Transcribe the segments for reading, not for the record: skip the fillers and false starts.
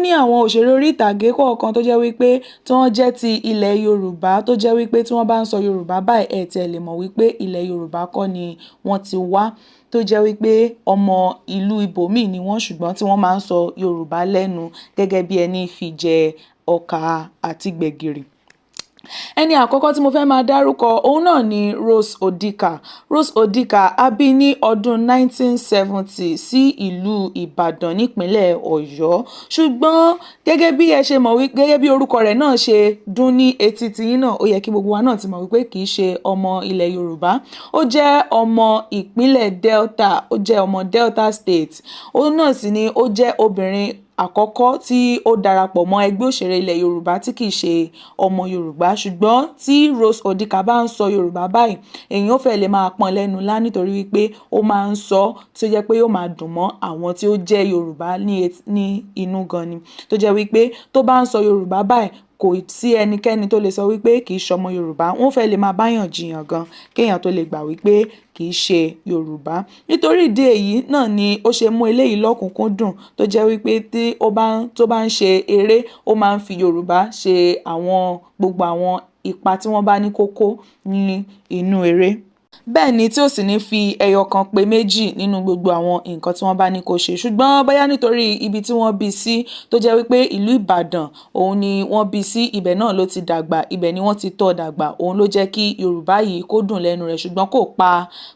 ní àwọn òṣèré orí ìtàgé kọ̀ọ̀kan tó jẹ́ wípé tí wọ́n jẹ́ ti ilẹ̀ Yorùbá tó jẹ́ wípé tí wọ́n bá ń sọ Yorùbá báyìí ẹ̀ tẹ̀ lè mọ̀ wípé ilẹ̀ Yorùbá kọ́ ni wọ́n ti wá, tó jẹ́ wípé ọmọ ìlú ibòmíì ni wọ́n ṣùgbọ́n tí wọ́n máa ń sọ Yorùbá lẹ́nu gẹ́gẹ́ bí ẹni fi jẹ ọkà àti gbẹ̀gìrì. Ẹni àkọ́kọ́ tí mo fẹ́ máa dárúkọ òun náà ni Rose Odika. Rose Odika a bí ní ọdún 1970 sí ìlú Ìbàdàn nípínlẹ̀ Ọ̀yọ́, ṣùgbọ́n gẹ́gẹ́ bí ẹ ṣe mọ̀ wípé gẹ́gẹ́ bí orúkọ rẹ̀ náà ṣe dún ní etí tiyín náà, ó yẹ kí gbogbo wa náà ti mọ̀ wípé kì í ṣe ọmọ ilẹ̀ Yorùbá. Ó jẹ́ ọmọ ìpínlẹ̀ Delta, ó jẹ́ ọmọ Delta State. Òun náà sì ni ó jẹ́ obìnrin àkọ́kọ́ tí ó darapọ̀ mọ́ ẹgbẹ́ òṣèré ilẹ̀ Yorùbá tí kìí ṣe ọmọ Yorùbá, ṣùgbọ́n tí Rose Odika bá ń sọ Yorùbá báyìí èèyàn ó fẹ́ lè máa pọ́n lẹ́nu lá nítorí wípé ó máa ń sọ tí ó jẹ́ pé yóò máa dùn mọ́ àwọn tí ó jẹ́ Yorùbá ní inú gan ni, tó jẹ́ wípé tó bá ń sọ Yorùbá báyìí kò sí ẹnikẹ́ni tó lè sọ wípé kì í ṣọmọ Yorùbá. Wọ́n fẹ́ lè máa báyàn jiyàn gan kéèyàn tó lè gbà wípé kì í ṣe Yorùbá. Nítorí ìdí èyí náà ni ó ṣe mú eléyìí lọ́kùnkúndùn tó jẹ́ wípé tó bá ń ṣe eré ó máa ń fi Yorùbá ṣe gbogbo àwọn ipa tí wọ́n bá ní kókó ní inú eré. Bẹ́ẹ̀ ni tí ó sì ní fi ẹyọ kan pé méjì nínú gbogbo àwọn nǹkan tí wọ́n bá ní kó ṣe, ṣùgbọ́n bóyá nítorí ibi tí wọ́n bí sí tó jẹ́ wípé ìlú Ìbàdàn òun ni wọ́n bí sí, ibẹ̀ náà ló ti dàgbà, ibẹ̀ ni wọ́n ti tọ́ dàgbà, òun ló jẹ́ kí Yorùbá yìí kó dùn lẹ́nu rẹ̀, ṣùgbọ́n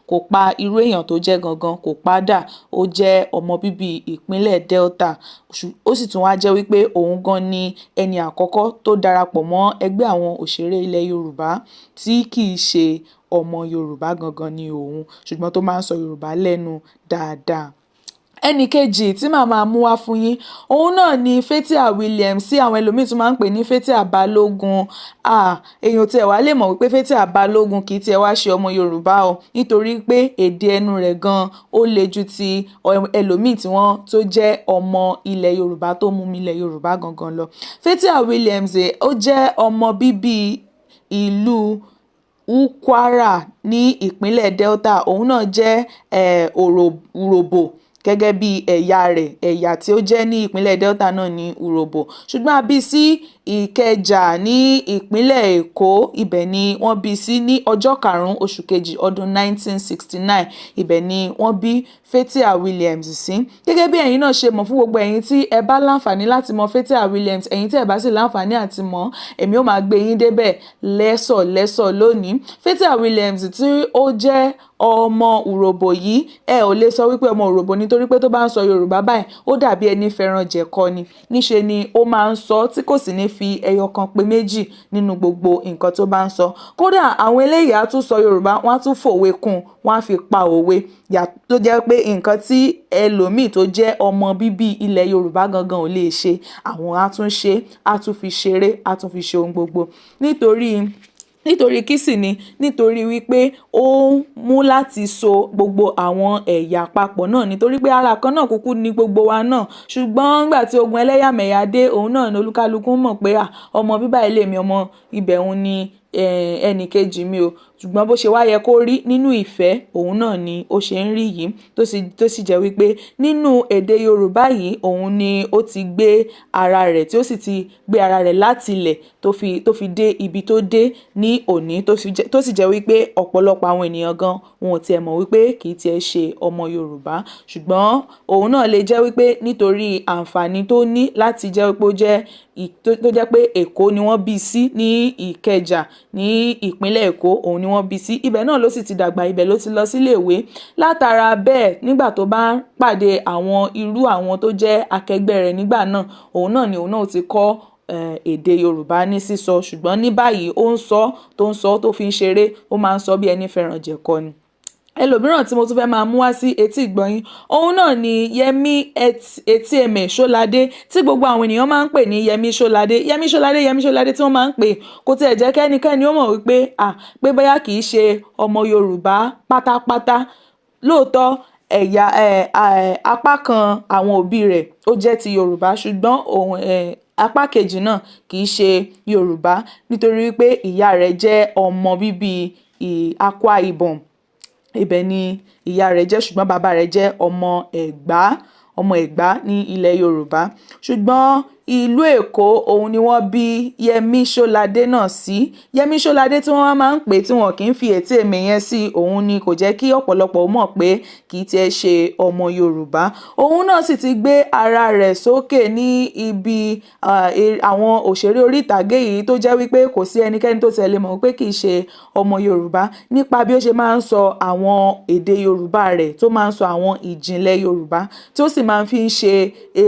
kò pa irú èèyàn tó jẹ́ gangan, kò pa dà. Ó jẹ́ ọmọ bíbí ìpínlẹ̀ Delta, ó sì tún wá jẹ́ wípé òun gan ni ẹni àkọ́kọ́ tó darapọ̀ mọ́ ẹgbẹ́ àwọn òṣèré ilẹ̀ Yorùbá tí kì í ṣe ọmọ Yorùbá gangan ni òun, ṣùgbọ́n tó máa ń sọ Yorùbá lẹ́nu dáadáa. Ẹni kejì tí màá máa mú wá fún yín òun náà ni Fathia Williams, tí àwọn ẹlòmíì tún máa ń pè ní Fathia Balogun. Èèyàn tí ẹ wá lè mọ̀ wípé Fathia Balogun kì í tiẹ̀ wá ṣe ọmọ Yorùbá o, nítorí pé èdè ẹnu rẹ̀ gan ó le ju ti ẹlòmíì tí wọ́n tó jẹ́ ọmọ ilẹ̀ Yorùbá tó mú mi ilẹ̀ Yorùbá gangan lọ. Fathia Williams ó jẹ́ ọmọ bíbí ìlú Ukwara ní ìpínlẹ̀ Delta. Òun náà jẹ́ Urhobo gẹ́gẹ́ bí ẹ̀yà tí ó jẹ́ ní ìpínlẹ̀ Delta náà ní Urhobo, ṣùgbọ́n a bí sí Ìkẹjà ní ìpínlẹ̀ Èkó. Ibẹ̀ ni wọ́n bí sí ní ọjọ́ 5 oṣù kejì ọdún 1969. Ibẹ̀ ni wọ́n bí Fathia Williams sí. Gẹ́gẹ́ bí ẹ̀yin náà ṣe mọ̀, fún gbogbo ẹ̀yin tí ẹ bá láǹfààní láti mọ̀ Fathia Williams, ẹ̀yin tí ẹ bá sì láǹfààní àti mọ̀, èmi ó máa gbé yín débẹ̀ lẹ́sọ̀ lónìí. Fathia Williams tí ó jẹ́ ọmọ Urhobo yìí, ẹ ò lè sọ wípé ọmọ Urhobo nítorí pé tó bá ń sọ Yorùbá báyìí ó dàbí ẹni fẹ́ràn jẹ̀kọ ni. Níṣe ni ó máa ń sọ tí kò sì ní fi ẹyọ kan pé méjì nínú gbogbo nǹkan tó bá ń sọ. Kódà àwọn eléyìí á tún sọ Yorùbá, wọ́n á tún fòwe kún, wọ́n á fi pa òwe tó jẹ́ pé nǹkan tí ẹlòmíì tó jẹ́ ọmọ bíbí ilẹ̀ Yorùbá gangan ò lè ṣe, àwọn á tún ṣe, á tún fi ṣeré, á tún fi ṣe ohun gbogbo. Nítorí kí sì ni? Nítorí wípé ó ń mú láti so gbogbo àwọn ẹ̀yà papọ̀ náà, nítorí pé ara kan náà kúkú ni gbogbo wa náà, ṣùgbọ́n nígbà tí ogun ẹlẹ́yàmẹ̀yà dé, òun náà ni olúkálukú mọ̀ pé ọmọ bíbá ilé mi, ọmọ ibẹ̀ òun ni ẹnì kejì mi o, ṣùgbọ́n bó ṣe wá yẹ kó rí nínú ìfẹ́ òun náà ni ó ṣe ń rí yìí, tó sì jẹ́ wípé nínú èdè Yorùbá yìí òun ni ó ti gbé ara rẹ̀, tí ó sì ti gbé ara rẹ̀ láti ilẹ̀ tó fi dé ibi tó dé ní òní, tó sì jẹ́ wípé ọ̀pọ̀lọpọ̀ àwọn ènìyàn gan wọn ò tiẹ̀ mọ̀ wípé kì í tiẹ̀ ṣe ọmọ Yorùbá, ṣùgbọ́n òun náà lè jẹ́ wípé nítorí àǹfààní tó ní láti jẹ́ wípé tó jẹ́ pé Èkó ni wọ́n bí sí, ní Ìkẹjà ní ìpínlẹ̀ Èkó òun ni wọ́n bí sí, ibẹ̀ náà ló sì ti dàgbà, ibẹ̀ ló ti lọ sílé ìwé. Látara bẹ́ẹ̀, nígbà tó bá ń pàdé àwọn tó jẹ́ akẹgbẹ́ rẹ̀ nígbà náà, òun náà ti kọ́ èdè Yorùbá ní sísọ, ṣùgbọ́n ní báyìí ó ń sọ tó fi ń ṣeré, ó máa ń sọ bí ẹni fẹ́ràn jẹ̀kọ ni. Ẹlòmíràn tí mo tún fẹ́ máa mú wá sí etí ìgbọ̀nyín òun náà ni Yẹmí Etieme Ṣọ́ládé, tí gbogbo àwọn ènìyàn máa ń pè ní Yẹmí Ṣọ́ládé tí wọ́n máa ń pè, kò tiẹ̀ jẹ́ kẹ́nikẹ́ni ó mọ̀ wípé pé bóyá kì í ṣe ọmọ Yorùbá pátápátá. Lóòótọ́ apá kan àwọn òbí rẹ̀ ó jẹ́ ti Yorùbá, ṣùgbọ́n apá kejì náà kì í ṣe Yorùbá, nítorí wípé ìyá rẹ̀ jẹ́ ọmọ bíbí Akwa Ibom. Ibẹ̀ ni ìyá rẹ̀ jẹ́, ṣùgbọ́n bàbá rẹ̀ jẹ́ ọmọ Ẹ̀gbá ní ilẹ̀ Yorùbá. Ṣùgbọ́n ìlú Èkó òun ni wọ́n bí Yẹmí Ṣọ́ládé náà sí. Yẹmí Ṣọ́ládé tí wọ́n máa ń pè tí wọn kì í fi ètè èmì yẹn sí, òun ni kò jẹ́ kí ọ̀pọ̀lọpọ̀ mọ̀ pé kì í tiẹ̀ ṣe ọmọ Yorùbá. Òun náà sì ti gbé ara rẹ̀ sókè ní ibi àwọn òṣèré orí ìtàgé yìí tó jẹ́ wípé kò sí ẹnikẹ́ni tó tẹ̀lé mọ̀ pé kì í ṣe ọmọ Yorùbá nípa bí ó ṣe máa ń sọ àwọn èdè Yorùbá rẹ̀, tó máa ń sọ àwọn ìjìnlẹ̀ Yorùbá, tí ó sì máa ń fi ṣe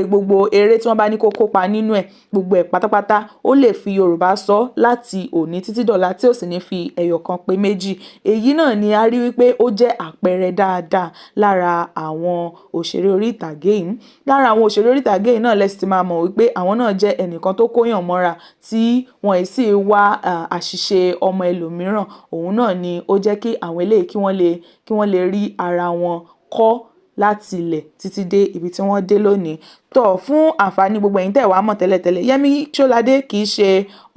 gbogbo eré tí wọ́n bá ní kó kópa nínú ẹ̀, gbogbo ẹ̀ pátápátá ó lè fi Yorùbá sọ láti òní títí dọ̀la tí ó sì ní fi ẹyọ kan pé méjì. Èyí náà ni a rí wípé ó jẹ́ àpẹẹrẹ dáadáa lára àwọn òṣèré orí ìtàgé yìí. Lára àwọn òṣèré orí ìtàgé yìí náà lẹ́sìn ti máa mọ̀ wípé àwọn náà jẹ́ ẹnìkan tó kóyàn mọ́ra tí wọ́n sì wá àṣìṣe ọmọ ẹlòmíràn. Òun náà ni ó jẹ́ kí àwọn eléyìí kí wọ́n lè rí ara wọn kọ́ láti ilẹ̀ títí dé ibi tí wọ́n dé lónìí. Tọ́ fún àǹfààní gbogbo ẹ̀yin tẹ́ wá mọ̀ tẹ́lẹ̀tẹ́lẹ̀, Yẹmí Ṣọ́ládé kì í ṣe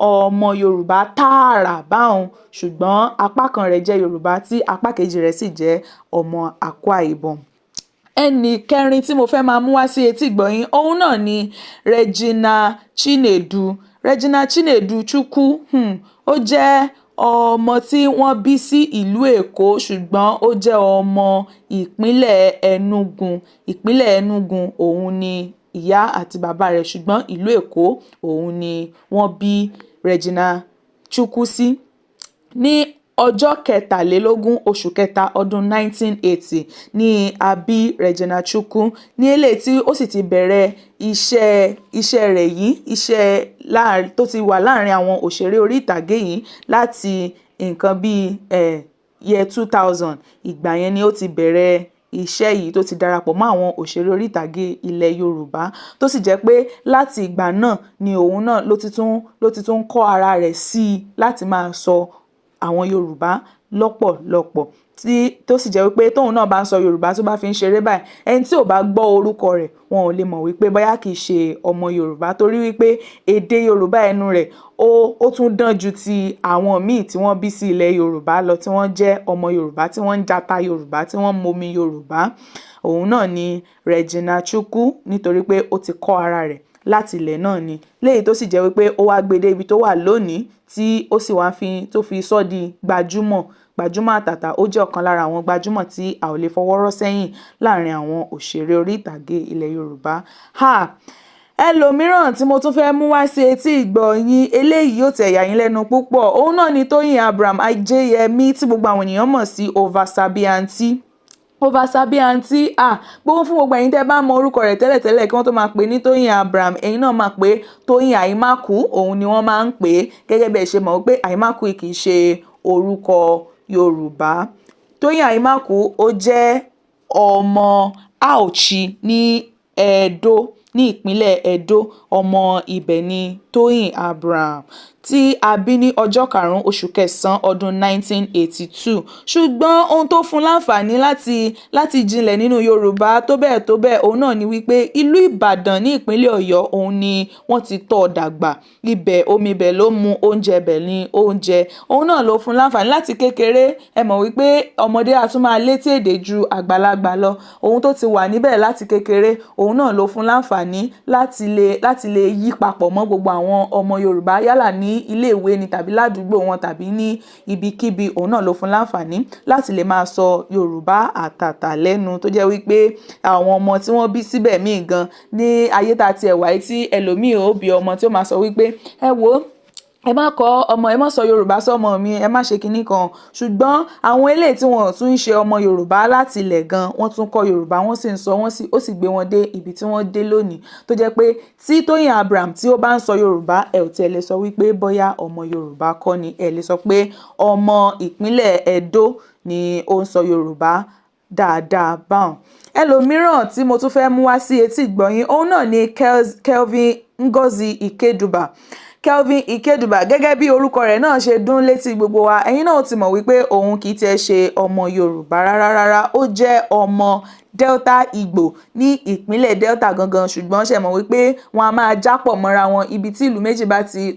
ọmọ Yorùbá tààrà báhun, ṣùgbọ́n apá kan rẹ̀ jẹ́ Yorùbá tí apá kejì rẹ̀ sì jẹ́ ọmọ Akwa Ibom. Ẹni kẹrin tí mo fẹ́ máa mú wá sí etí ìgbọ̀yìn, òun náà ni Regina Chinedu. Regina Chinedu Chukwu, ó jẹ́ ọmọ tí wọ́n bí sí ìlú Èkó, ṣùgbọ́n ó jẹ́ ọmọ ìpínlẹ̀ Enugu. Ìpínlẹ̀ Enugu òun ni ìyá àti bàbá rẹ̀, ṣùgbọ́n ìlú Èkó òun ni wọ́n bí Regina Chukwu sí. Ní ọjọ́ 23 oṣù kẹta ọdún 1980 ní a bí Regina Chukwu, ní eléyìí tí ó sì ti bẹ̀rẹ̀ iṣẹ́ rẹ̀ yìí, iṣẹ́ tó ti wà láàrin àwọn òṣèré orí ìtàgé yìí láti nǹkan bíi year 2000. Ìgbà yẹn ni ó ti bẹ̀rẹ̀ iṣẹ́ yìí tó ti darapọ̀ mọ́ àwọn òṣèré orí ìtàgé ilẹ̀ Yorùbá, tó sì jẹ́ pé láti ìgbà náà ni òun náà ló ti tún kọ́ ara rẹ̀ sí láti máa sọ àwọn Yorùbá lọ́pọ̀lọpọ̀, tó sì jẹ́ wípé tóun náà bá ń sọ Yorùbá tó bá fi ń ṣeré báyìí, ẹni tí ò bá gbọ́ orúkọ rẹ̀ wọn ò lè mọ̀ wípé bóyá kì í ṣe ọmọ Yorùbá, torí wípé èdè Yorùbá ẹnu rẹ̀ ó tún dán ju ti àwọn míì tí wọ́n bí sí ilẹ̀ Yorùbá lọ, tí wọ́n jẹ́ ọmọ Yorùbá, tí wọ́n ń jata Yorùbá, tí wọ́n ń momi Yorùbá. Òun náà ni Regina Chukwu, nítorí pé ó ti kọ́ ara rẹ̀ láti ilẹ̀ náà ni, léyìí tó sì jẹ́ wípé ó wá gbé dé ibi tó wà lónìí, tí ó sì wá tó fi sọ́ di gbajúmọ̀ àtàtà. Ó jẹ́ ọ̀kan lára àwọn gbajúmọ̀ tí a ò lè fọwọ́ rọ́ sẹ́yìn láàrin àwọn òṣèré orí ìtàgé ilẹ̀ Yorùbá. Ẹlòmíràn tí mo tún fẹ́ mú wá sí etí ìgbọ̀yìn, eléyìí yóò tẹ̀ yà yín lẹ́nu púpọ̀, òun náà ni Tóyìn Abraham Ajéyẹmí, tí gbogbo àwọn ènìyàn mọ̀ sí Oversabianti. Oversabianti, gbogbo fún gbogbo ẹ̀yin tẹ́ bá mọ orúkọ rẹ̀ tẹ́lẹ̀tẹ́lẹ̀ kí wọ́n tó máa pè ní Tóyìn Abraham, ẹ̀yin náà máa pè Tóyìn Àìmákù, òun ni wọ́n máa ń pè gẹ́gẹ́ bí ẹ ṣe mọ̀ pé Àìmákù kì í ṣe orúkọ Yorùbá. Tóyìn Àìmákù ó jẹ́ ọmọ Auchi ní Edo, ní ìpínlẹ̀ Edo. Ọmọ ibẹ̀ ni Tóyìn Abraham, tí a bí ní ọjọ́ 5 oṣù kẹsàn-án ọdún 1982. Ṣùgbọ́n ohun tó fún láǹfààní láti jinlẹ̀ nínú Yorùbá tó bẹ́ẹ̀ òun náà ni wípé ìlú Ìbàdàn ní ìpínlẹ̀ Ọ̀yọ́ òun ni wọ́n ti tọ́ dàgbà. Omi ibẹ̀ ló mu, oúnjẹ ibẹ̀ ni oúnjẹ. Òun náà ló fún láǹfààní láti kékeré. Ẹ mọ̀ wípé ọmọdé á tún máa létí èdè ju àgbàlagbà lọ. Ohun tó ti wà níbẹ̀ láti kékeré, òun náà ló fún láǹfààní láti lè yí papọ̀ mọ́ gbogbo àwọn ọmọ Yorùbá, yálà ní ilé ìwé ni tàbí ládùúgbò wọn tàbí ní ibikíbi. Òun náà ló fún láǹfààní láti lè máa sọ Yorùbá àtàtà lẹ́nu, tó jẹ́ wípé àwọn ọmọ tí wọ́n bí síbẹ̀ míì gan ní ayé tá ti ẹ̀wà tí ẹlòmíì ó bí ọmọ tí ó máa sọ wípé ẹ wo, ẹ má kọ́ ọmọ, ẹ má sọ Yorùbá sọ́mọ mi, ẹ má ṣe kinní kan. Ṣùgbọ́n àwọn eléyìí tí wọn tún ń ṣe ọmọ Yorùbá láti ilẹ̀ gan, wọ́n tún kọ́ Yorùbá, wọ́n sì ń sọ, ó sì gbé wọn dé ibi tí wọ́n dé lónìí, tó jẹ́ pé tí Tóyìn Abraham tí ó bá ń sọ Yorùbá, ẹ ò tiẹ̀ lè sọ wípé bóyá ọmọ Yorùbá kọ́ ni, ẹ lè sọ pé ọmọ ìpínlẹ̀ Edo ni ó ń sọ Yorùbá dáadáa báwọn. Ẹlòmíràn tí mo tún fẹ́ mú wá sí etí ìgbọ̀yìn, òun náà ni Kelvin Ngozi Ikeduba. Kelvin Ikeduba, gẹ́gẹ́ bí orúkọ rẹ̀ náà ṣe dún létí gbogbo wa, ẹ̀yin náà ti mọ̀ wípé òun kì í tiẹ̀ ṣe ọmọ Yorùbá rárá. Ó jẹ́ ọmọ Delta Igbo ní ìpínlẹ̀ Delta gangan, ṣùgbọ́n ṣe mọ̀ wípé wọ́n á máa jápọ̀ mọ́ra wọn. Ibi tí ìlú méjì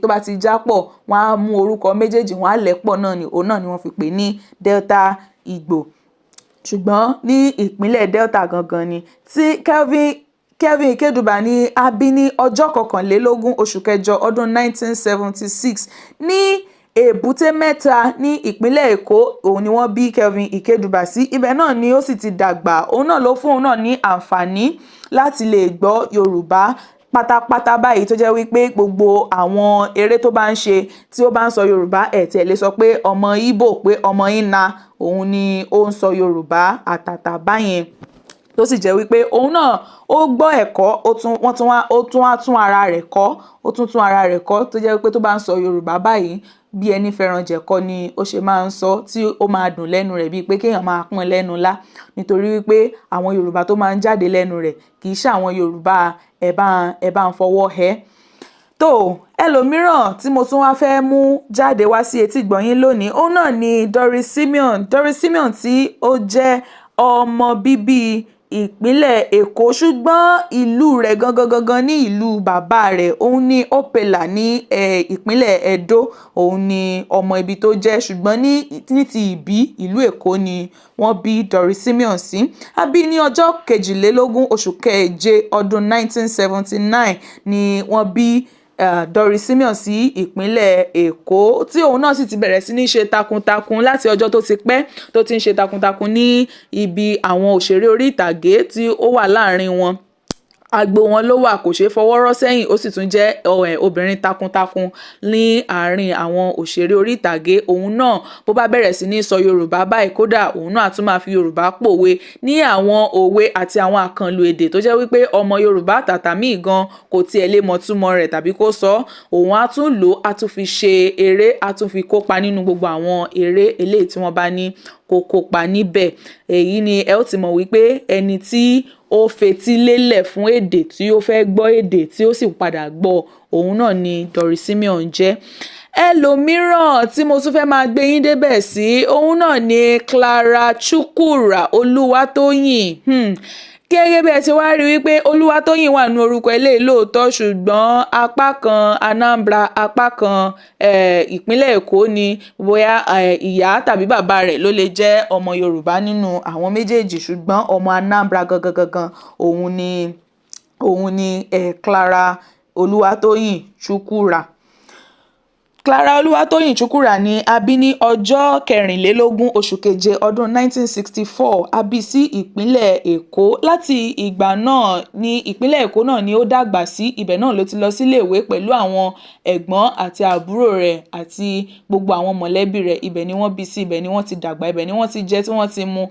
tó bá ti jápọ̀, wọ́n á mú orúkọ méjèèjì, wọ́n á lẹ̀pọ̀ náà ni, òun náà ni wọ́n fi pè ní Delta Igbo. Ṣùgbọ́n ní ìpínlẹ̀ Delta gangan ni tí Kelvin Ikeduba ni a bí ní ọjọ́ 21 oṣù kẹjọ ọdún 1976 ní Èbúté Mẹ́ta ní ìpínlẹ̀ Èkó. Òun ni wọ́n bí Kelvin Ikeduba sí. Ibẹ̀ náà ni ó sì ti dàgbà. Òun náà ló fún òun náà ní àǹfààní láti lè gbọ́ Yorùbá pátápátá báyìí, tó jẹ́ wípé gbogbo àwọn eré tó bá ń ṣe tí ó bá ń sọ Yorùbá, ẹ tiẹ̀ lè sọ pé ọmọ Ìgbò, pé ọmọ Ìnà, òun ni ó ń sọ Yorùbá àtàtà báyẹn. Tó sì jẹ́ wípé òun náà ó gbọ́ ẹ̀kọ́, ó tún ara rẹ̀ kọ́, tún ara rẹ̀ kọ́, tó jẹ́ wípé tó bá ń sọ Yorùbá báyìí, bí ẹni fẹ́ràn jẹ̀kọ ni ó ṣe máa ń sọ, tí ó máa dùn lẹ́nu rẹ̀ bíi pé kéèyàn máa pọ́n lẹ́nu lá, nítorí wípé àwọn Yorùbá tó máa ń jáde lẹ́nu rẹ̀ kì í ṣe àwọn Yorùbá ẹ bá ń fọwọ́ hẹ́. Tó ẹlòmíràn tí mo tún wá fẹ́ mú jáde wá sí etí ìgbọ̀nyín lónìí, òun náà ni Doris Simeon. Doris Simeon tí ó jẹ́ ọmọ bíbí ìpínlẹ̀ Èkó, ṣùgbọ́n ìlú rẹ̀ gangan ní ìlú bàbá rẹ̀, òun ní Opela ní ìpínlẹ̀ Edo. Òun ni ọmọ ibi tó jẹ́, ṣùgbọ́n ní ti ìbí ìlú Èkó ni wọ́n bí Doris Simeon sí. A bí ní ọjọ́ 22 oṣù keje ọdún 1979 ni wọ́n bí Doris Simeon sí ìpínlẹ̀ Èkó, tí òun náà sì ti bẹ̀rẹ̀ sí ní ṣe takuntakun láti ọjọ́ tó ti pẹ́, tó ti ń ṣe takuntakun ní ibi àwọn òṣèré orí ìtàgé tí ó wà láàrin wọn. Agbo wọn ló wà, kò ṣeé fọwọ́ rọ́ sẹ́yìn. Ó sì tún jẹ́ obìnrin takuntakun ní àárín àwọn òṣèré orí ìtàgé. Òun náà bó bá bẹ̀rẹ̀ sí ní sọ Yorùbá báyìí, kódà òun náà tún máa fi Yorùbá pòwe ní àwọn òwe àti àwọn àkànlò èdè tó jẹ́ wípé ọmọ Yorùbá tàtà míì gan kò tiẹ̀ lè mọ̀ túmọ̀ rẹ̀ tàbí kó sọ. Òun á tún lò, á tún fi ṣe eré, á tún fi kópa nínú gbogbo àwọn eré eléyìí tí wọ́n bá ní kó kópa níbẹ̀. Èyí ni ẹ ó ti mọ̀ wípé ẹni tí ó fetí lélẹ̀ fún èdè, tí ó fẹ́ gbọ́ èdè tí ó sì padà gbọ́, òun náà ni Doris Simeon jẹ́. Ẹlòmíràn tí mo tún fẹ́ máa gbé yín débẹ̀ sí, òun náà ni Clara Chukwura Olúwatóyìn. Gẹ́gẹ́ bí ẹ ti wá rí wípé Olúwatóyìn wà nínú orúkọ eléyìí lóòótọ́, ṣùgbọ́n apá kan Anambra, apá kan ìpínlẹ̀ Èkó ni, bóyá ìyá tàbí bàbá rẹ̀ ló lè jẹ́ ọmọ Yorùbá nínú àwọn méjèèjì, ṣùgbọ́n ọmọ Anambra gangan òun ni Clara Olúwatóyìn Chukwura. Clara Olúwatóyìn Chukwura ni a bí ní ọjọ́ 24 oṣù keje ọdún 1964. A bí sí ìpínlẹ̀ Èkó. Láti ìgbà náà ní ìpínlẹ̀ Èkó náà ni ó dàgbà sí. Ibẹ̀ náà ló ti lọ sílé ìwé pẹ̀lú àwọn ẹ̀gbọ́n àti àbúrò rẹ̀ àti gbogbo àwọn mọ̀lẹ́bí rẹ̀. Ibẹ̀ ni wọ́n bí sí, ibẹ̀ ni wọ́n ti dàgbà, ibẹ̀ ni wọ́n ti jẹ tí wọ́n ti mu.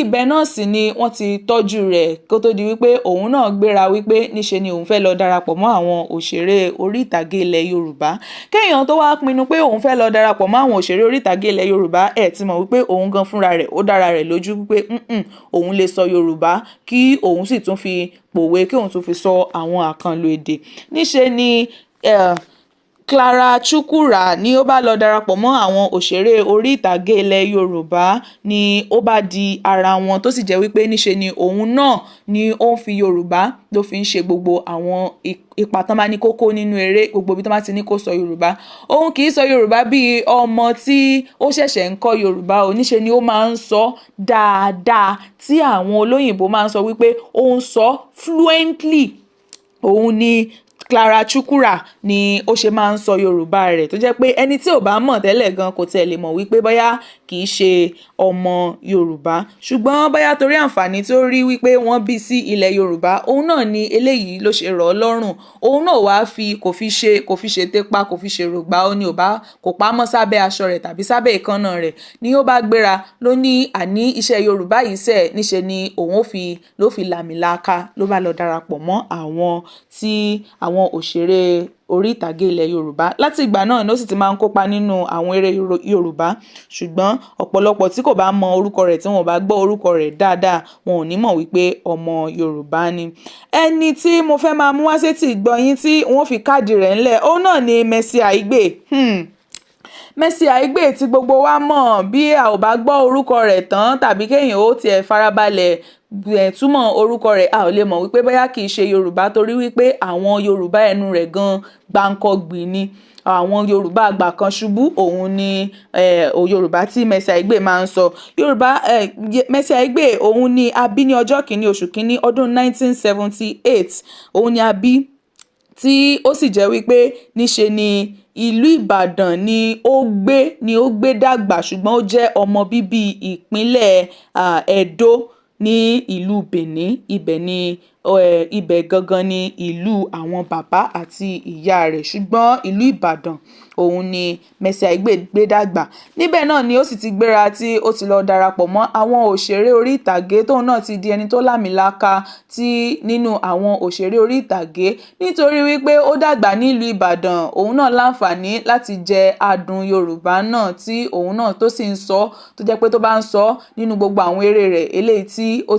Ibẹ̀ náà sì ni wọ́n ti tọ́jú rẹ̀ kó tó di wípé òun náà gbéra wípé níṣe ni òun fẹ́ lọ darapọ̀ mọ́ àwọn òṣèré orí ìtàgé ilẹ̀ Yorùbá. Kéèyàn tó wá pinnu pé òun fẹ́ lọ darapọ̀ mọ́ àwọn òṣèré orí ìtàgé ilẹ̀ Yorùbá, ẹ ti mọ̀ wípé òun gan fúnra rẹ̀ ó dára rẹ̀ lójú wípé òun lè sọ Yorùbá, kí òun sì tún fi pòwe, kí òun tún fi sọ àwọn àkànlò èdè. Níṣe ni Clara Chukwura ni ó bá lọ darapọ̀ mọ́ àwọn òṣèré orí ìtàgé ilẹ̀ Yorùbá, ni ó bá di ara wọn, tó sì jẹ́ wípé níṣe ni òun náà ni ó ń fi Yorùbá ló fi ń ṣe gbogbo àwọn ipa tán bá ní kókó nínú eré, gbogbo ibi tán bá ti ní kó sọ Yorùbá. Òun kì í sọ Yorùbá bí ọmọ tí ó ṣẹ̀ṣẹ̀ ń kọ́ Yorùbá, níṣe ni ó máa ń sọ dáadáa, tí àwọn olóyìnbó máa ń sọ wípé ó ń sọ fluently. Òun ni Clara Chukwura ni ó ṣe máa ń sọ Yorùbá rẹ̀, tó jẹ́ pé ẹni tí ò bá mọ̀ tẹ́lẹ̀ gan kò tiẹ̀ lè mọ̀ wípé bóyá kì í ṣe ọmọ Yorùbá, ṣùgbọ́n bóyá torí àǹfààní tó rí wípé wọ́n bí sí ilẹ̀ Yorùbá, òun náà ni eléyìí ló ṣe rọ̀ ọ́ lọ́rùn. Òun náà wá kò fi ṣe tépa, kò fi ṣe rògbà, ó ní kò pamọ́ sábẹ́ aṣọ rẹ̀ tàbí sábẹ́ ìkànnà rẹ̀, ni ó bá gbéra ló ní àní iṣẹ́ Yorùbá yìí sẹ̀, níṣe ni òun ló fi làmìlaka, ló bá lọ darapọ̀ mọ́ àwọn òṣèré orí ìtàgé ilẹ̀ Yorùbá. Láti ìgbà náà ló sì ti máa ń kópa nínú àwọn eré Yorùbá, ṣùgbọ́n ọ̀pọ̀lọpọ̀ tí kò bá mọ orúkọ rẹ̀, tí wọ́n bá gbọ́ orúkọ rẹ̀ dáadáa, wọn ò ní mọ̀ wípé ọmọ Yorùbá ni. Ẹni tí mo fẹ́ máa mú wá sétí ìgbọ̀nyín tí wọ́n fi káàdì rẹ̀ ńlẹ̀, òun náà ni Mercy Aigbe. Mercy Aigbe tí gbogbo wa mọ̀, bí a ò bá gbọ́ orúkọ rẹ̀ tán tàbí kéèyàn ó tiẹ̀ farabalẹ̀ túmọ̀ orúkọ rẹ̀ a ò lè mọ̀ wípé bóyá kì í ṣe Yorùbá torí wípé àwọn Yorùbá ẹnu rẹ̀ gan gbáǹkọ́gbì ni. Àwọn Yorùbá àgbà kan ṣubú òun ni Yorùbá tí Mercy Aigbe máa ń sọ. Mercy Aigbe òun ni a bí ní ọjọ́ kìíní oṣù kìíní ọdún 1978 òun ni a bí, tí ó sì jẹ́ wípé níṣe ni ìlú Ìbàdàn ni ó gbé dàgbà, ṣùgbọ́n ó jẹ́ ọmọ bíbí ìpínlẹ̀ Ẹdó ní ìlú Benin. Ibẹ̀ gangan ni ìlú àwọn bàbá àti ìyá rẹ̀, ṣùgbọ́n ìlú Ìbàdàn òun ni Mercy Aigbe gbé dàgbà. Níbẹ̀ náà ni ó sì ti gbéra tí ó ti lọ darapọ̀ mọ́ àwọn òṣèré orí ìtàgé, tóun náà ti di ẹni tó lámìlaka nínú àwọn òṣèré orí ìtàgé. Nítorí wípé ó dàgbà nílùú Ìbàdàn, òun náà láǹfààní láti jẹ adùn Yorùbá náà tí òun náà tó sì ń sọ, tó jẹ́ pé tó bá ń sọ nínú gbogbo àwọn eré rẹ̀ eléyìí tí ó